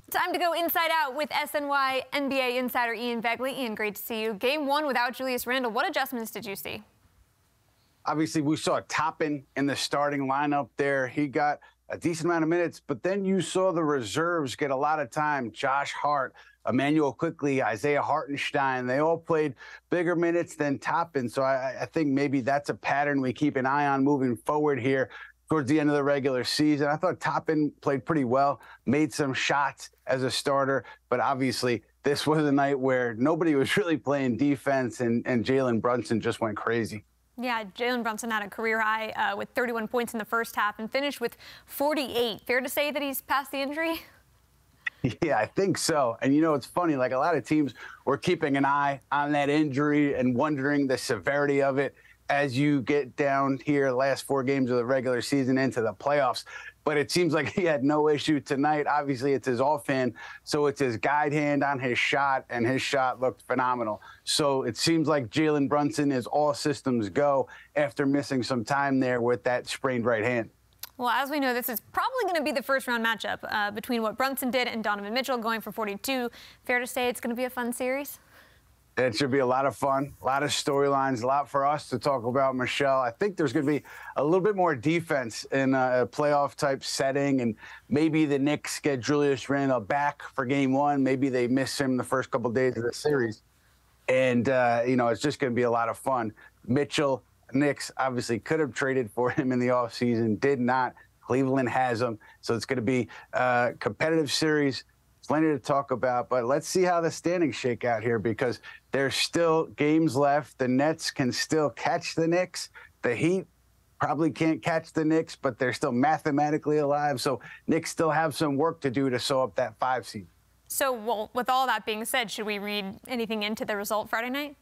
Time to go inside out with SNY NBA insider Ian Begley. Ian, great to see you. Game one without Julius Randle. What adjustments did you see? Obviously, we saw Toppin in the starting lineup there. He got a decent amount of minutes, but then you saw the reserves get a lot of time. Josh Hart, Emmanuel Quickly, Isaiah Hartenstein, they all played bigger minutes than Toppin. So I think maybe that's a pattern we keep an eye on moving forward here towards the end of the regular season. I thought Toppin played pretty well, made some shots as a starter, but obviously this was a night where nobody was really playing defense, and Jalen Brunson just went crazy. Yeah, Jalen Brunson had a career high with 31 points in the first half and finished with 48. Fair to say that he's past the injury? Yeah, I think so. And, you know, it's funny, like a lot of teams were keeping an eye on that injury and wondering the severity of it as you get down here the last 4 games of the regular season into the playoffs. But it seems like he had no issue tonight. Obviously, it's his offhand, so it's his guide hand on his shot, and his shot looked phenomenal. So it seems like Jalen Brunson is all systems go after missing some time there with that sprained right hand. Well, as we know, this is probably going to be the first-round matchup between what Brunson did and Donovan Mitchell going for 42. Fair to say it's going to be a fun series? It should be a lot of fun, a lot of storylines, a lot for us to talk about, Michelle. I think there's going to be a little bit more defense in a playoff-type setting, and maybe the Knicks get Julius Randle back for Game 1. Maybe they miss him the first couple of days of the series. And, you know, it's just going to be a lot of fun. Mitchell, Knicks obviously could have traded for him in the offseason, did not. Cleveland has him. So it's going to be a competitive series. Plenty to talk about, but let's see how the standings shake out here, because there's still games left. The Nets can still catch the Knicks. The Heat probably can't catch the Knicks, but they're still mathematically alive. So Knicks still have some work to do to sew up that 5 seed. So, well, with all that being said, should we read anything into the result Friday night?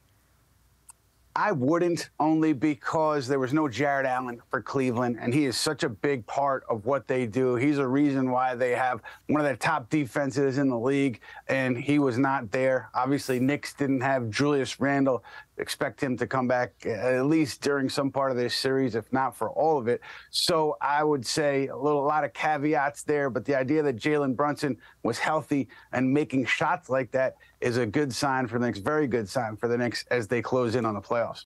I wouldn't, only because there was no Jared Allen for Cleveland, and he is such a big part of what they do. He's a reason why they have one of the top defenses in the league, and he was not there. Obviously, Knicks didn't have Julius Randle. Expect him to come back at least during some part of this series, if not for all of it. So I would say a lot of caveats there, but the idea that Jalen Brunson was healthy and making shots like that is a good sign for the Knicks, very good sign for the Knicks as they close in on the playoffs.